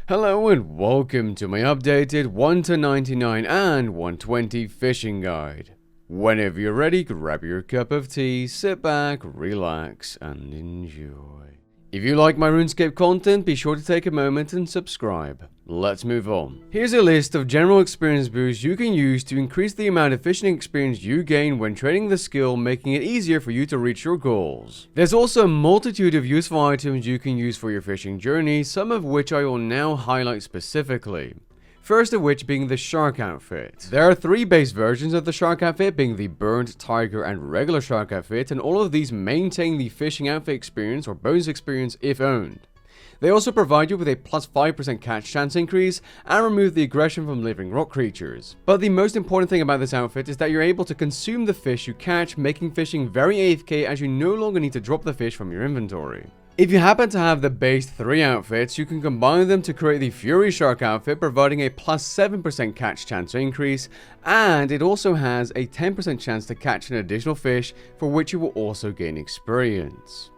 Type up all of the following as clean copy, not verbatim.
Hello and welcome to my updated 1 to 99 and 120 fishing guide. Whenever you're ready, grab your cup of tea, sit back, relax, and enjoy. If you like my RuneScape content, be sure to take a moment and subscribe. Let's move on. Here's a list of general experience boosts you can use to increase the amount of fishing experience you gain when training the skill, making it easier for you to reach your goals. There's also a multitude of useful items you can use for your fishing journey, some of which I will now highlight specifically. First of which being the shark outfit. There are 3 base versions of the shark outfit, being the burnt, tiger, and regular shark outfit, and all of these maintain the fishing outfit experience or bonus experience if owned. They also provide you with a plus 5% catch chance increase and remove the aggression from living rock creatures. But the most important thing about this outfit is that you're able to consume the fish you catch, making fishing very AFK as you no longer need to drop the fish from your inventory. If you happen to have the base 3 outfits, you can combine them to create the Fury Shark outfit, providing a plus 7% catch chance increase, and it also has a 10% chance to catch an additional fish, for which you will also gain experience.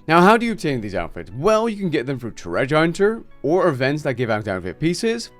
Now, how do you obtain these outfits? Well, you can get them through Treasure Hunter, or events that give out outfit pieces.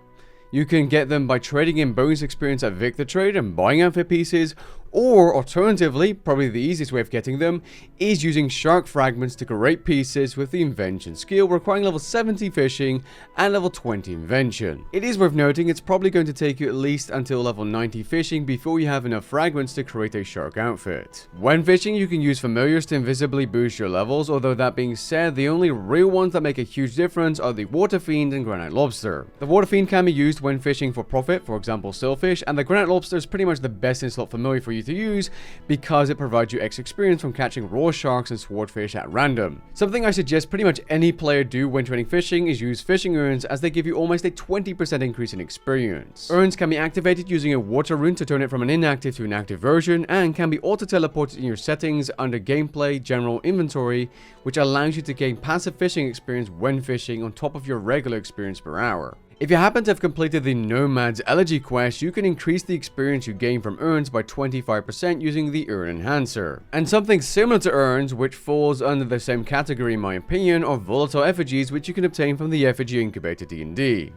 You can get them by trading in bonus experience at Victor Trade and buying outfit pieces, or alternatively, probably the easiest way of getting them, is using shark fragments to create pieces with the invention skill, requiring level 70 fishing and level 20 invention. It is worth noting it's probably going to take you at least until level 90 fishing before you have enough fragments to create a shark outfit. When fishing, you can use familiars to invisibly boost your levels, although that being said, the only real ones that make a huge difference are the Water Fiend and Granite Lobster. The Water Fiend can be used when fishing for profit, for example Sailfish, and the Granite Lobster is pretty much the best in-slot familiar for you to use because it provides you extra experience from catching raw sharks and swordfish at random. Something I suggest pretty much any player do when training fishing is use fishing urns, as they give you almost a 20% increase in experience. Urns can be activated using a water rune to turn it from an inactive to an active version, and can be auto-teleported in your settings under gameplay general inventory, which allows you to gain passive fishing experience when fishing on top of your regular experience per hour. If you happen to have completed the Nomad's Elegy quest, you can increase the experience you gain from urns by 25% using the Urn Enhancer. And something similar to urns, which falls under the same category in my opinion, are volatile effigies, which you can obtain from the Effigy Incubator D&D.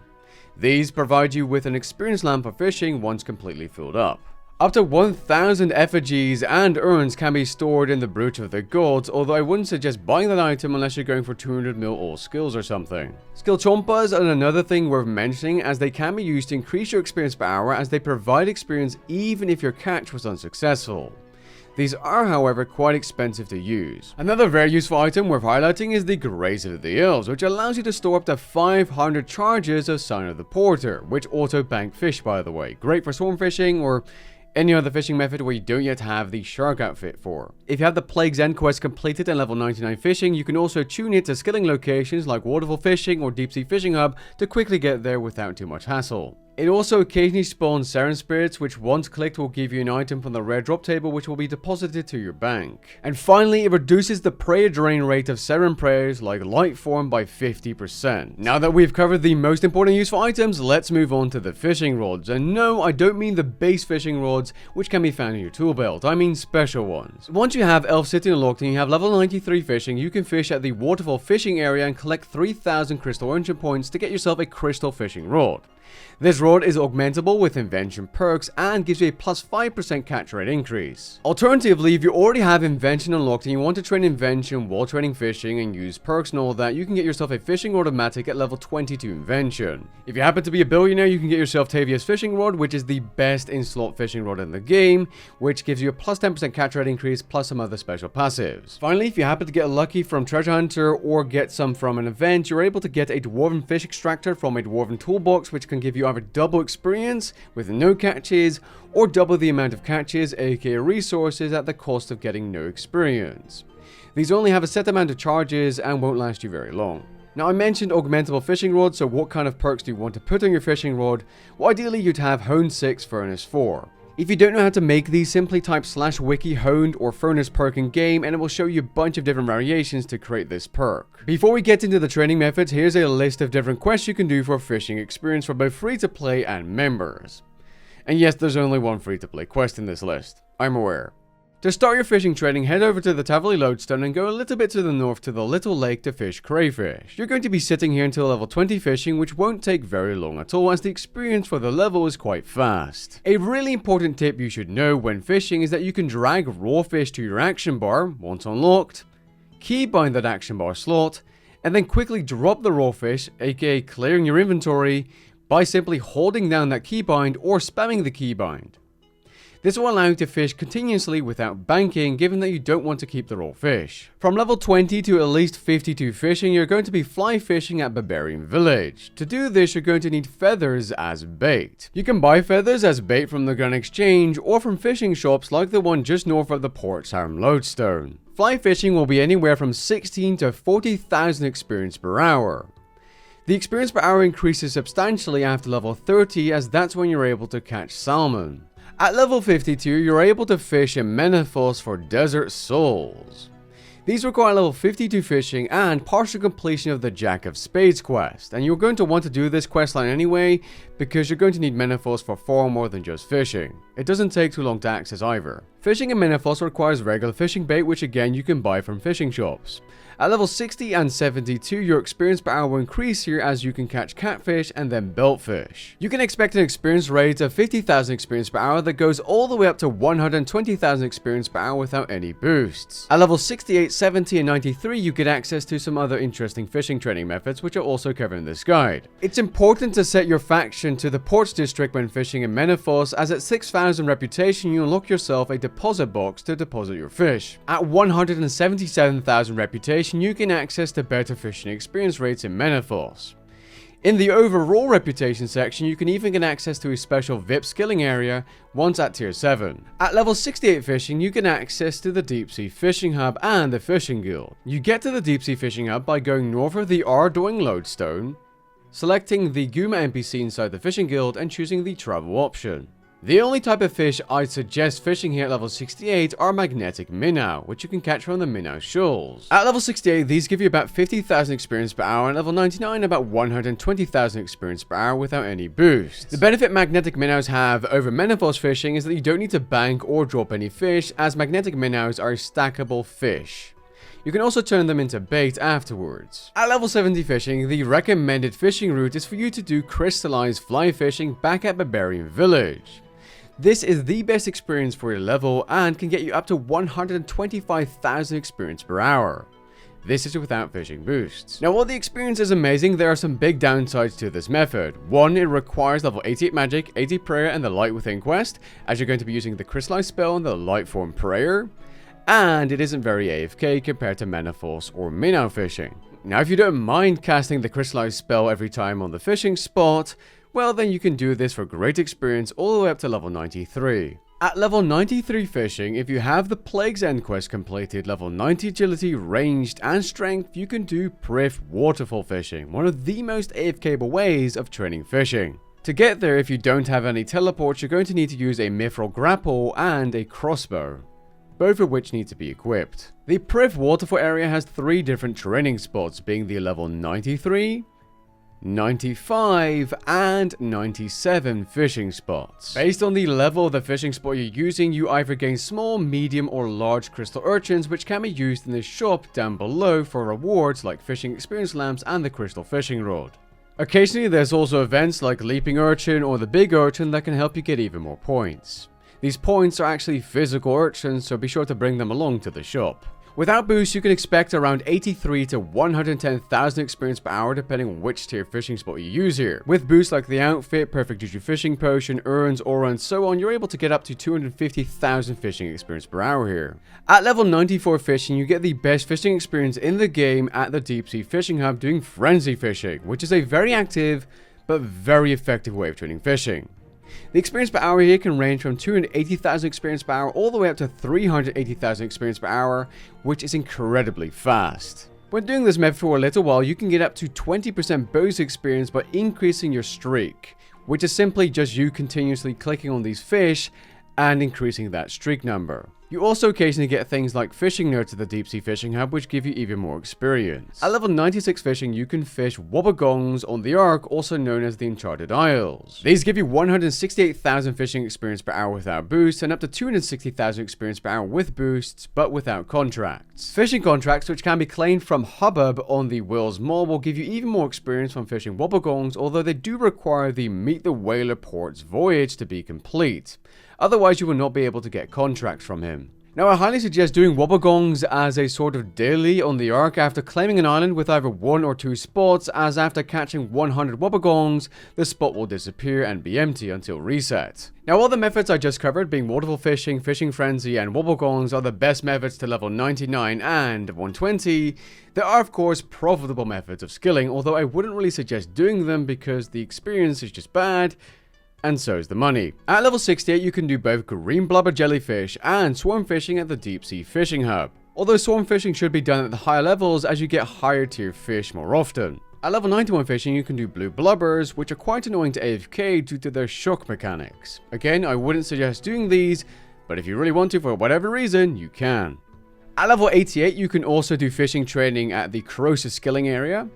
These provide you with an experience lamp for fishing once completely filled up. Up to 1,000 effigies and urns can be stored in the Brute of the Gods, although I wouldn't suggest buying that item unless you're going for 200 mil all skills or something. Skill chompas are another thing worth mentioning, as they can be used to increase your experience per hour, as they provide experience even if your catch was unsuccessful. These are, however, quite expensive to use. Another very useful item worth highlighting is the Grace of the Elves, which allows you to store up to 500 charges of Sign of the Porter, which auto-bank fish, by the way. Great for swarm fishing or any other fishing method where you don't yet have the shark outfit for. If you have the Plague's End quest completed and level 99 fishing, you can also tune it to skilling locations like waterfall fishing or deep sea fishing hub to quickly get there without too much hassle. It also occasionally spawns Seren Spirits, which once clicked will give you an item from the rare drop table, which will be deposited to your bank. And finally, it reduces the prayer drain rate of Seren prayers like Light Form by 50%. Now that we've covered the most important useful items, let's move on to the fishing rods. And no, I don't mean the base fishing rods, which can be found in your tool belt. I mean special ones. Once you have Elf City unlocked and you have level 93 fishing, you can fish at the waterfall fishing area and collect 3,000 crystal engine points to get yourself a crystal fishing rod. This rod is augmentable with invention perks and gives you a plus 5% catch rate increase. Alternatively, if you already have invention unlocked and you want to train invention while training fishing and use perks and all that, you can get yourself a fishing automatic at level 22 invention. If you happen to be a billionaire, you can get yourself Tavia's fishing rod, which is the best in slot fishing rod in the game, which gives you a plus 10% catch rate increase plus some other special passives. Finally, if you happen to get lucky from Treasure Hunter or get some from an event, you're able to get a Dwarven Fish Extractor from a Dwarven Toolbox, which can give you either double experience with no catches or double the amount of catches, aka resources, at the cost of getting no experience. These only have a set amount of charges and won't last you very long. Now, I mentioned augmentable fishing rods, so what kind of perks do you want to put on your fishing rod? Well, ideally you'd have Hone 6, Furnace 4. If you don't know how to make these, simply type /wiki honed or furnace perk in game and it will show you a bunch of different variations to create this perk. Before we get into the training methods, here's a list of different quests you can do for fishing experience for both free to play and members. And yes, there's only one free to play quest in this list, I'm aware. To start your fishing training, head over to the Taverley Lodestone and go a little bit to the north to the little lake to fish crayfish. You're going to be sitting here until level 20 fishing, which won't take very long at all as the experience for the level is quite fast. A really important tip you should know when fishing is that you can drag raw fish to your action bar once unlocked, keybind that action bar slot, and then quickly drop the raw fish, aka clearing your inventory, by simply holding down that keybind or spamming the keybind. This will allow you to fish continuously without banking, given that you don't want to keep the raw fish. From level 20 to at least 52 fishing, you're going to be fly fishing at Barbarian Village. To do this, you're going to need feathers as bait. You can buy feathers as bait from the Gun Exchange or from fishing shops like the one just north of the Port Town Lodestone. Fly fishing will be anywhere from 16 to 40,000 experience per hour. The experience per hour increases substantially after level 30, as that's when you're able to catch salmon. At level 52, you're able to fish in Menethos for Desert Souls. These require level 52 fishing and partial completion of the Jack of Spades quest, and you're going to want to do this questline anyway because you're going to need Menethos for far more than just fishing. It doesn't take too long to access either. Fishing in Menethos requires regular fishing bait, which again you can buy from fishing shops. At level 60 and 72, your experience per hour will increase here as you can catch catfish and then beltfish. You can expect an experience rate of 50,000 experience per hour that goes all the way up to 120,000 experience per hour without any boosts. At level 68, 70, and 93, you get access to some other interesting fishing training methods which are also covered in this guide. It's important to set your faction to the Ports District when fishing in Menethos, as at 6,000 reputation you unlock yourself a deposit box to deposit your fish. At 177,000 reputation, you can access the better fishing experience rates in Menethos. In the overall reputation section, you can even get access to a special VIP skilling area once at tier 7. At level 68 fishing, you can access to the Deep Sea Fishing Hub and the Fishing Guild. You get to the Deep Sea Fishing Hub by going north of the Ardoing Lodestone, selecting the Guma NPC inside the Fishing Guild and choosing the travel option. The only type of fish I'd suggest fishing here at level 68 are magnetic minnow, which you can catch from the minnow shoals. At level 68, these give you about 50,000 experience per hour, and level 99 about 120,000 experience per hour without any boosts. The benefit magnetic minnows have over Menethos fishing is that you don't need to bank or drop any fish, as magnetic minnows are stackable fish. You can also turn them into bait afterwards. At level 70 fishing, the recommended fishing route is for you to do crystallized fly fishing back at Barbarian Village. This is the best experience for your level and can get you up to 125,000 experience per hour. This is without fishing boosts. Now, while the experience is amazing, there are some big downsides to this method. One, it requires level 88 magic, 80 prayer, and the light within quest, as you're going to be using the crystallized spell and the light form prayer. And it isn't very AFK compared to Menethos or minnow fishing. Now, if you don't mind casting the crystallized spell every time on the fishing spot, well then you can do this for great experience all the way up to level 93. At level 93 fishing, if you have the Plague's End quest completed, level 90 agility, ranged, and strength, you can do Priff waterfall fishing, one of the most AFK-able ways of training fishing. To get there, if you don't have any teleports, you're going to need to use a mithril grapple and a crossbow, both of which need to be equipped. The Priff waterfall area has 3 different training spots, being the level 93, 95 and 97 fishing spots. Based on the level of the fishing spot you're using, you either gain small, medium, or large crystal urchins, which can be used in the shop down below for rewards like fishing experience lamps and the crystal fishing rod. Occasionally there's also events like leaping urchin or the big urchin that can help you get even more points. These points are actually physical urchins, so be sure to bring them along to the shop. Without boosts, you can expect around 83 to 110,000 experience per hour depending on which tier fishing spot you use here. With boosts like the outfit, perfect juju fishing potion, urns, aura, and so on, you're able to get up to 250,000 fishing experience per hour here. At level 94 fishing, you get the best fishing experience in the game at the Deep Sea Fishing Hub doing frenzy fishing, which is a very active but very effective way of training fishing. The experience per hour here can range from 280,000 experience per hour all the way up to 380,000 experience per hour, which is incredibly fast. When doing this method for a little while, you can get up to 20% bonus experience by increasing your streak, which is simply just you continuously clicking on these fish and increasing that streak number. You also occasionally get things like fishing notes at the Deep Sea Fishing Hub, which give you even more experience. At level 96 fishing, you can fish wobbegongs on the Ark, also known as the Enchanted Isles. These give you 168,000 fishing experience per hour without boosts, and up to 260,000 experience per hour with boosts, but without contracts. Fishing contracts, which can be claimed from Hubbub on the Wills Mall, will give you even more experience from fishing wobbegongs, although they do require the Meet the Whaler Ports voyage to be complete. Otherwise, you will not be able to get contracts from him. Now, I highly suggest doing wobbegongs as a sort of daily on the Ark after claiming an island with either 1 or 2 spots, as after catching 100 wobbegongs, the spot will disappear and be empty until reset. Now, all the methods I just covered, being waterfall fishing, fishing frenzy, and wobbegongs, are the best methods to level 99 and 120. There are, of course, profitable methods of skilling, although I wouldn't really suggest doing them because the experience is just bad, and so is the money. At level 68, you can do both green blubber jellyfish and swarm fishing at the Deep Sea Fishing Hub. Although swarm fishing should be done at the higher levels as you get higher tier fish more often. At level 91 fishing, you can do blue blubbers, which are quite annoying to AFK due to their shock mechanics. Again, I wouldn't suggest doing these, but if you really want to for whatever reason, you can. At level 88, you can also do fishing training at the Croesus skilling area,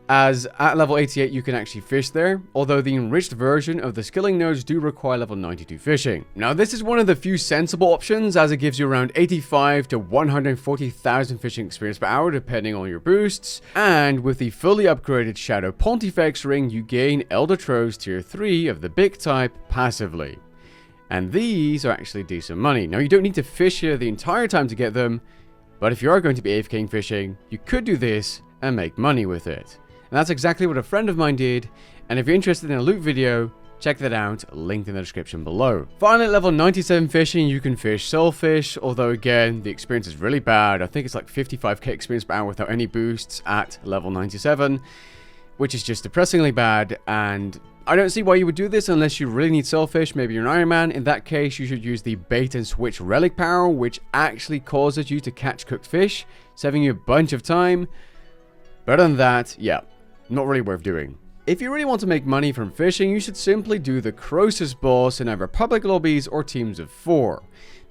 as at level 88 you can actually fish there, although the enriched version of the skilling nodes do require level 92 fishing. Now, this is one of the few sensible options, as it gives you around 85 to 140,000 fishing experience per hour depending on your boosts, and with the fully upgraded Shadow Pontifex ring you gain Elder Troves tier 3 of the big type passively. And these are actually decent money. Now, you don't need to fish here the entire time to get them, but if you are going to be AFKing fishing, you could do this and make money with it. And that's exactly what a friend of mine did, and if you're interested in a loot video, check that out, linked in the description below. Finally, at level 97 fishing, you can fish Soulfish, although again, the experience is really bad. I think it's like 55k experience per hour without any boosts at level 97, which is just depressingly bad, and I don't see why you would do this unless you really need Soulfish. Maybe you're an Iron Man. In that case, you should use the bait and switch relic power, which actually causes you to catch cooked fish, saving you a bunch of time. But other than that, yeah, not really worth doing. If you really want to make money from fishing, you should simply do the Croesus boss in either public lobbies or teams of 4.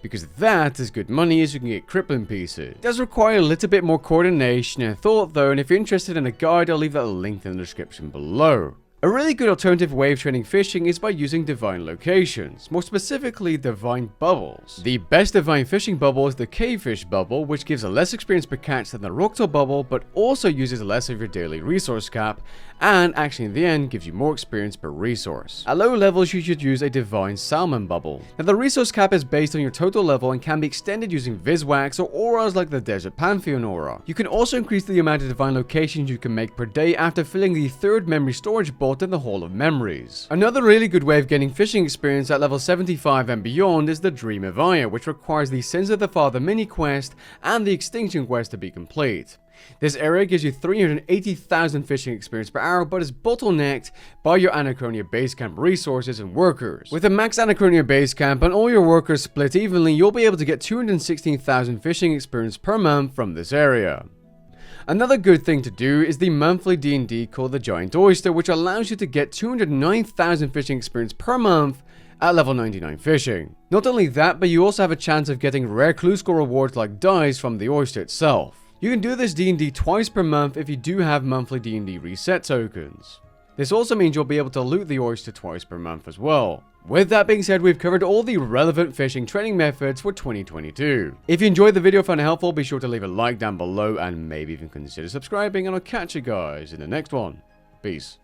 Because that is good money, as you can get crippling pieces. It does require a little bit more coordination and thought though, and if you're interested in a guide, I'll leave that linked in the description below. A really good alternative way of training fishing is by using divine locations, more specifically divine bubbles. The best divine fishing bubble is the cavefish bubble, which gives a less experience per catch than the rocktail bubble, but also uses less of your daily resource cap, and actually in the end gives you more experience per resource. At low levels, you should use a divine salmon bubble. Now, the resource cap is based on your total level and can be extended using Viswax or auras like the Desert Pantheon aura. You can also increase the amount of divine locations you can make per day after filling the 3rd memory storage vault in the Hall of Memories. Another really good way of getting fishing experience at level 75 and beyond is the Dream of Iaia, which requires the Sins of the Father mini quest and the Extinction quest to be complete. This area gives you 380,000 fishing experience per hour, but is bottlenecked by your Anachronia base camp resources and workers. With a max Anachronia base camp and all your workers split evenly, you'll be able to get 216,000 fishing experience per month from this area. Another good thing to do is the monthly D&D called the Giant Oyster, which allows you to get 209,000 fishing experience per month at level 99 fishing. Not only that, but you also have a chance of getting rare clue score rewards like dice from the Oyster itself. You can do this D&D twice per month if you do have monthly D&D reset tokens. This also means you'll be able to loot the Oyster twice per month as well. With that being said, we've covered all the relevant fishing training methods for 2022. If you enjoyed the video and found it helpful, be sure to leave a like down below and maybe even consider subscribing, and I'll catch you guys in the next one. Peace.